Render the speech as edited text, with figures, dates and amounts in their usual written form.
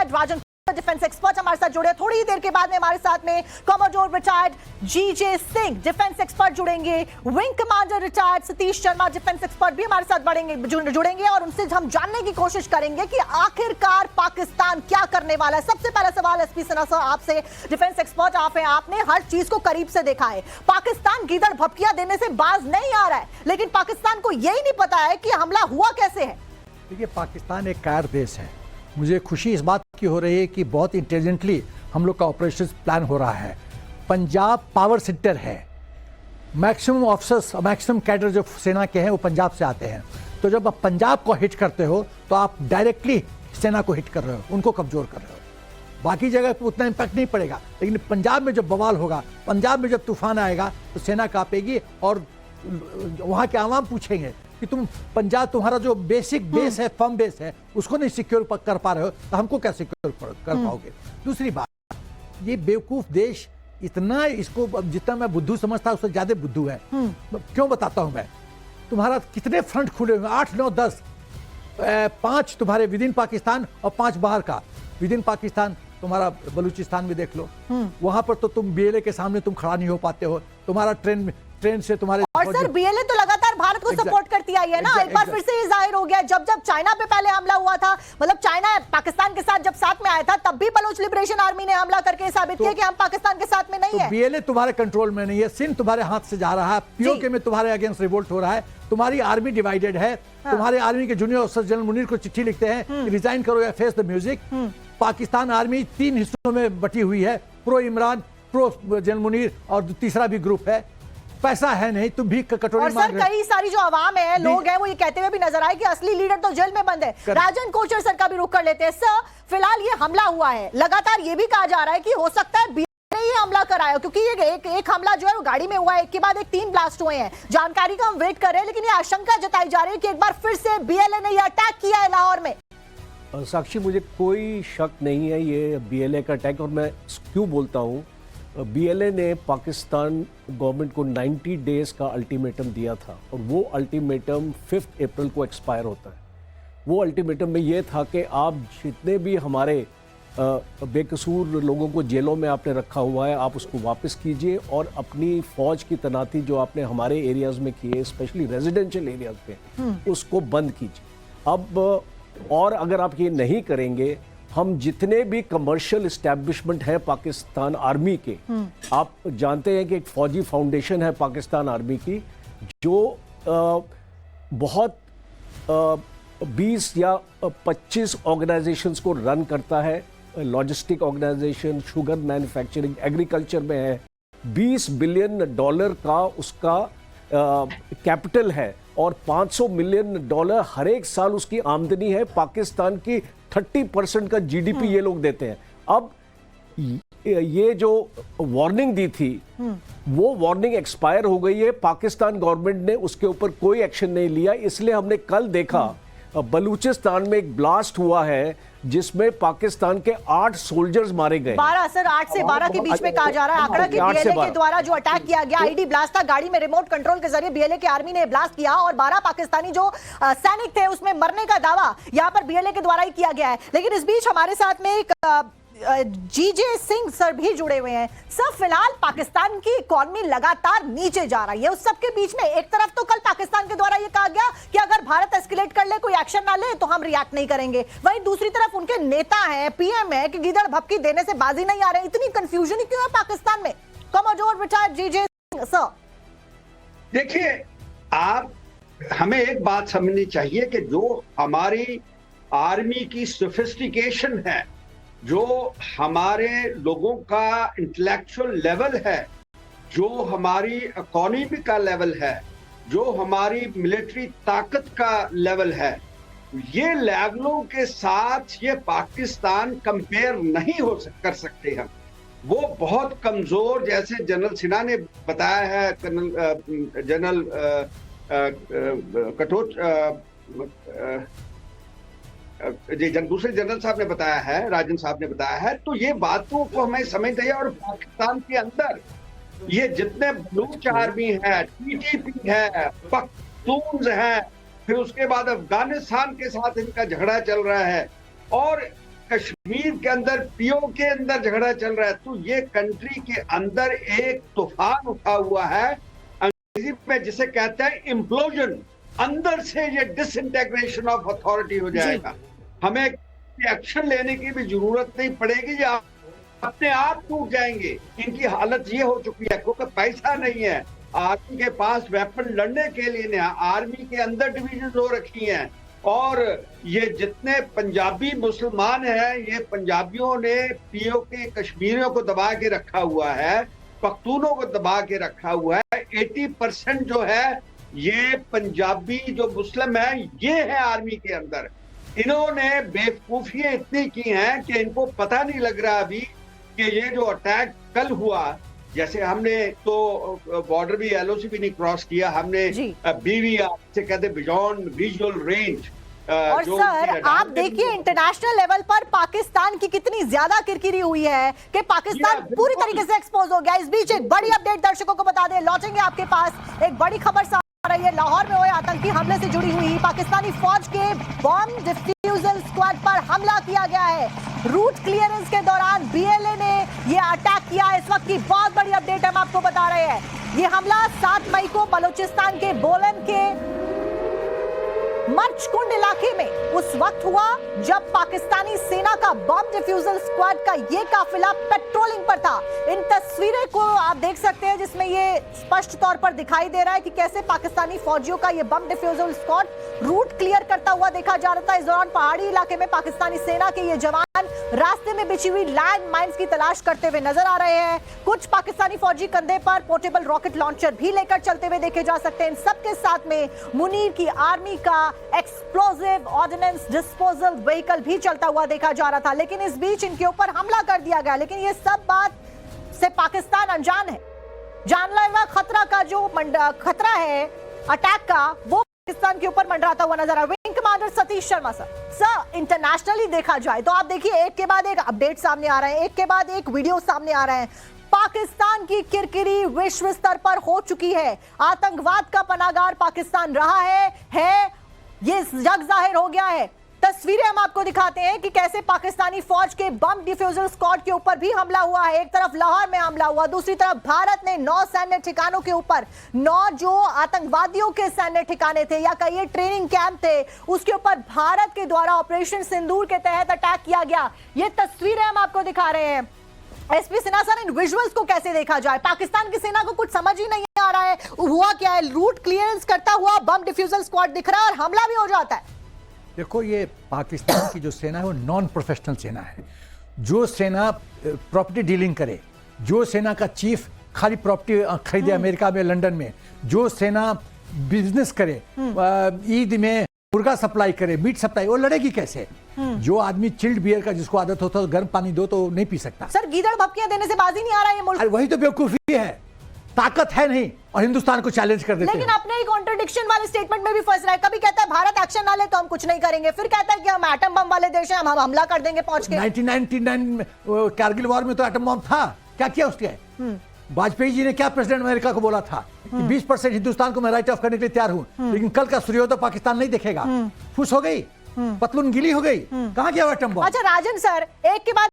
Retired राजन defence expert हमारे साथ जुड़े। थोड़ी ही देर के बाद में हमारे साथ में commodore retired GJ Singh defence expert जुड़ेंगे। Wing commander retired Satish Sharma defence expert भी हमारे साथ जुड़ेंगे और उनसे हम जानने की कोशिश करेंगे कि आखिरकार पाकिस्तान क्या करने वाला है। सबसे पहला सवाल एसपी सिन्हा साहब आपसे, डिफेंस एक्सपर्ट आप हैं, आपने हर चीज को करीब से देखा है। पाकिस्तान गीदड़ भपकिया देने से बाज नहीं आ रहा है, लेकिन पाकिस्तान को यही नहीं पता है कि हमला हुआ कैसे है। देखिए, पाकिस्तान एक कायर देश है। मुझे खुशी इस बात की हो रही है कि बहुत इंटेलिजेंटली हम लोग का ऑपरेशन प्लान हो रहा है। पंजाब पावर सेंटर है, मैक्सिमम ऑफिसर्स, मैक्सिमम कैडर जो सेना के हैं वो पंजाब से आते हैं। तो जब आप पंजाब को हिट करते हो तो आप डायरेक्टली सेना को हिट कर रहे हो, उनको कमजोर कर रहे हो। बाकी जगह पर उतना इम्पैक्ट नहीं पड़ेगा, लेकिन पंजाब में जब बवाल होगा, पंजाब में जब तूफान आएगा तो सेना कांपेगी और वहाँ के आवाम पूछेंगे कि तुम पंजाब, तुम्हारा जो बेसिक बेस है, फर्म बेस है, उसको नहीं सिक्योर कर पा रहे हो, तो हमको क्या सिक्योर कर पाओगे। दूसरी बात, ये बेवकूफ देश इतना, इसको जितना मैं बुद्धू समझता उससे ज्यादा बुद्धू है। क्यों बताता हूं मैं, तुम्हारा कितने फ्रंट खुले हुए, 8 9 10, 5 तुम्हारे विद इन पाकिस्तान और 5 बाहर का। विद इन पाकिस्तान तुम्हारा बलूचिस्तान में देख लो, वहां पर तो तुम बीएलए के सामने तुम खड़ा नहीं हो पाते हो। तुम्हारा ट्रेन से तुम्हारे, और सर बीएलए तो लगातार भारत को सपोर्ट करती आई है ना। एक बार फिर से ये जाहिर हो गया, जब चाइना पे पहले हमला हुआ था, मतलब चाइना पाकिस्तान के साथ जब साथ में आया था, तब भी बलोच लिबरेशन आर्मी ने हमला करके साबित किया कि हम पाकिस्तान के साथ में नहीं है। बीएलए तुम्हारे कंट्रोल में नहीं है, सिंध तुम्हारे हाथ से जा रहा है, पीओके में तुम्हारे अगेंस्ट रिवोल्ट हो रहा है, तुम्हारी आर्मी डिवाइडेड है। तुम्हारे आर्मी के जूनियर ऑफिसर जनरल मुनीर को चिट्ठी लिखते हैं रिजाइन करो या face the music. Pakistan army 3 हिस्सों में बटी हुई है, pro Imran, pro general Munir और तीसरा भी ग्रुप है। पैसा है नहीं, तुम भी कटोरी और सर कई सारी जो आवाम है, लोग हैं, वो ये कहते हुए भी नजर आए कि असली लीडर तो जेल में बंद है। राजन कोचर सर का भी रुख कर लेते हैं। सर फिलहाल ये हमला हुआ है, लगातार ये भी कहा जा रहा है कि हो सकता है बीएलए ही हमला कराया, क्योंकि ये एक हमला जो है वो गाड़ी में हुआ है, एक के बाद एक 3 ब्लास्ट हुए हैं। जानकारी का हम वेट कर रहे हैं, लेकिन ये आशंका जताई जा रही है कि एक बार फिर से बीएलए ने यह अटैक किया है लाहौर में। साक्षी, मुझे कोई शक नहीं है ये बीएलए का अटैक, और मैं क्यों बोलता हूँ, बीएलए ने पाकिस्तान गवर्नमेंट को 90 डेज का अल्टीमेटम दिया था और वो अल्टीमेटम 5 अप्रैल को एक्सपायर होता है। वो अल्टीमेटम में ये था कि आप जितने भी हमारे बेकसूर लोगों को जेलों में आपने रखा हुआ है, आप उसको वापस कीजिए और अपनी फौज की तैनाती जो आपने हमारे एरियाज़ में की है, स्पेशली रेजिडेंशियल एरियाज़ में, उसको बंद कीजिए। अब और अगर आप ये नहीं करेंगे, हम जितने भी कमर्शियल इस्टेब्लिशमेंट है पाकिस्तान आर्मी के, आप जानते हैं कि एक फौजी फाउंडेशन है पाकिस्तान आर्मी की, जो बहुत 20 या 25 ऑर्गेनाइजेशंस को रन करता है। Logistic organisation, sugar manufacturing, agriculture में है। $20 बिलियन का उसका कैपिटल है और $500 मिलियन हर एक साल उसकी आमदनी है। पाकिस्तान की 30% का जीडीपी ये लोग देते हैं। अब ये जो वार्निंग दी थी, वो वार्निंग एक्सपायर हो गई है। पाकिस्तान गवर्नमेंट ने उसके ऊपर कोई एक्शन नहीं लिया, इसलिए हमने कल देखा बलूचिस्तान में एक ब्लास्ट हुआ है जिसमें पाकिस्तान के 8 सोल्जर्स मारे गए। 12 सर, 8 से 12 के बीच में कहा जा रहा है आंकड़ा कि बीएलए के द्वारा जो अटैक किया गया, आईडी ब्लास्ट था, गाड़ी में रिमोट कंट्रोल के जरिए बीएलए की आर्मी ने ब्लास्ट किया और 12 पाकिस्तानी जो सैनिक थे उसमें मरने का दावा यहां पर बीएलए के द्वारा ही किया गया है। लेकिन इस बीच हमारे साथ में एक जीजे सिंह सर भी जुड़े हुए हैं। सर फिलहाल पाकिस्तान की इकोनॉमी लगातार नीचे जा रही है, उस सबके बीच में एक तरफ तो कल पाकिस्तान के द्वारा यह कहा गया कि अगर भारत एस्केलेट कर ले, कोई एक्शन ना ले, तो हम रिएक्ट नहीं करेंगे। वहीं दूसरी तरफ उनके नेता हैं, पीएम है कि गीदड़ भपकी देने से बाजी नहीं आ रहे। इतनी कंफ्यूजन क्यों है पाकिस्तान में? Commodore retired GJ Singh sir. देखिए, आप हमें एक बात समझनी चाहिए कि जो हमारी आर्मी की सोफिस्टिकेशन है, जो हमारे लोगों का इंटेलेक्चुअल लेवल है, जो हमारी इकोनॉमी का लेवल है, जो हमारी मिलिट्री ताकत का लेवल है, ये लेवलों के साथ ये पाकिस्तान कंपेयर नहीं कर सकते हम। वो बहुत कमजोर, जैसे जनरल सिन्हा ने बताया है, जनरल दूसरे जनरल साहब ने बताया है, राजन साहब ने बताया है। तो ये बातों को हमें समझना है। और पाकिस्तान के अंदर ये जितने बलूच आर्मी है, टीटीपी है, पख्तून्स है, फिर उसके बाद अफगानिस्तान के साथ इनका झगड़ा चल रहा है, और कश्मीर के अंदर पीओ के अंदर झगड़ा चल रहा है, तो ये कंट्री के अंदर एक तूफान उठा हुआ है अंग्रेजी में जिसे कहते हैं इम्प्लोजन। अंदर से ये डिसइंटेग्रेशन ऑफ अथॉरिटी हो जाएगा। हमें एक्शन लेने की भी जरूरत नहीं पड़ेगी, ये अपने आप टूट जाएंगे। इनकी हालत ये हो चुकी है क्योंकि पैसा नहीं है आर्मी के पास वेपन लड़ने के लिए नहीं। आर्मी के अंदर डिवीजन हो रखी हैं और ये जितने पंजाबी मुसलमान हैं, ये पंजाबियों ने पीओ के कश्मीरियों को दबा के रखा हुआ है, पख्तूनों को दबा के रखा हुआ है। 80% जो है ये पंजाबी जो मुस्लिम है ये है आर्मी के अंदर। इन्होंने बेवकूफियां इतनी की हैं कि इनको पता नहीं लग रहा अभी कि ये जो अटैक कल हुआ, जैसे हमने तो बॉर्डर भी एलओसी भी नहीं क्रॉस किया, हमने बीवीआर से कहते बियॉन्ड विजुअल रेंज। और सर आप देखिए इंटरनेशनल लेवल पर पाकिस्तान की कितनी ज्यादा किरकिरी हुई है कि पाकिस्तान पूरी तरीके से एक्सपोज हो गया। इस बीच एक बड़ी अपडेट दर्शकों को बता दें, लौटेंगे आपके पास एक बड़ी खबर आ रही है। लाहौर में हुए आतंकी हमले से जुड़ी हुई पाकिस्तानी फौज के बॉम्ब डिफ्यूजल स्क्वाड पर हमला किया गया है। रूट क्लियरेंस के दौरान बीएलए ने यह अटैक किया। इस वक्त की बहुत बड़ी अपडेट हम आपको बता रहे हैं। यह हमला 7 मई को बलूचिस्तान के बोलन के मर्चकुंड इलाके में उस वक्त हुआ जब पाकिस्तानी सेना का बम डिफ्यूजल स्क्वाड का ये काफिला पेट्रोलिंग पर था। इन तस्वीरें को आप देख सकते हैं जिसमें ये स्पष्ट तौर पर दिखाई दे रहा है कि कैसे पाकिस्तानी फौजियों का ये बम डिफ्यूजल स्क्वाड रूट क्लियर करता हुआ देखा जा रहा था। इस दौरान पहाड़ी इलाके में पाकिस्तानी सेना के ये जवान रास्ते में बिछी हुई लैंड माइंस की तलाश करते हुए नजर आ रहे हैं। कुछ पाकिस्तानी फौजी कंधे पर पोर्टेबल रॉकेट लॉन्चर भी लेकर चलते हुए देखे जा सकते हैं। इन सबके साथ में मुनीर की आर्मी का एक्सप्लोसिव ऑर्डिनेंस डिस्पोजल व्हीकल भी चलता हुआ देखा जा रहा था। लेकिन इस बीच इनके ऊपर हमला कर दिया गया। लेकिन ये सब बात से पाकिस्तान अनजान है। जानलेवा खतरा का जो खतरा है अटैक का, वो पाकिस्तान के ऊपर मंडराता हुआ नजर आ रहा है। Wing commander Satish Sharma sir internationally देखा जाए तो आप देखिए एक के बाद एक अपडेट सामने आ रहे हैं, एक के बाद एक वीडियो सामने आ रहे हैं। पाकिस्तान की किरकिरी विश्व स्तर पर हो चुकी है। आतंकवाद का पनाहगार पाकिस्तान रहा है ये जग जाहिर हो गया है। तस्वीरें हम आपको दिखाते हैं कि कैसे पाकिस्तानी फौज के बम डिफ्यूजल स्क्वाड के ऊपर भी हमला हुआ है। एक तरफ लाहौर में हमला हुआ, दूसरी तरफ भारत ने 9 सैन्य ठिकानों के ऊपर 9 जो आतंकवादियों के सैन्य ठिकाने थे या कहिए ट्रेनिंग कैंप थे, उसके ऊपर भारत के द्वारा ऑपरेशन सिंदूर के तहत अटैक किया गया। ये तस्वीरें हम आपको दिखा रहे हैं। एसपी सिन्हा सर, इन विजुअल्स को कैसे देखा जाए? पाकिस्तान की सेना को कुछ समझ ही नहीं आ रहा है हुआ क्या है। रूट क्लियरेंस करता हुआ बम डिफ्यूजल स्क्वाड दिख रहा है और हमला भी हो जाता है। देखो, ये पाकिस्तान की जो सेना है वो नॉन प्रोफेशनल सेना है। जो सेना प्रॉपर्टी डीलिंग करे, जो सेना का चीफ खाली प्रॉपर्टी खरीदे अमेरिका में, लंदन में, जो सेना बिजनेस करे, ईद में मुर्गा सप्लाई करे, मीट सप्लाई, वो लड़ेगी कैसे? जो आदमी चिल्ड बियर का जिसको आदत होता है गर्म पानी दो तो नहीं पी सकता। सर गीदड़ भपकियां देने से बाजी नहीं आ रहा है ये मुल्क। वही तो बेवकूफी है, ताकत है नहीं और हिंदुस्तान को चैलेंज कर देते हैं। लेकिन अपने ही कॉन्ट्रडिक्शन वाले स्टेटमेंट में भी फंस रहा है। कभी कहता है भारत एक्शन ना ले तो हम कुछ नहीं करेंगे, फिर कहता है कि हम एटम बम वाले देश हैं, हम हमला कर देंगे पहुंच के। 1999 में कारगिल वॉर में तो एटम बम था, क्या किया उसके? वाजपेयी जी ने क्या प्रेसिडेंट अमेरिका को बोला था कि 20% हिंदुस्तान को मैं राइट ऑफ करने के लिए तैयार हूं, लेकिन कल का सूर्योदय पाकिस्तान नहीं देखेगा। खुश हो गई, पतलून गीली हो गई, कहां गया एटम बम? अच्छा राजन सर, एक के बाद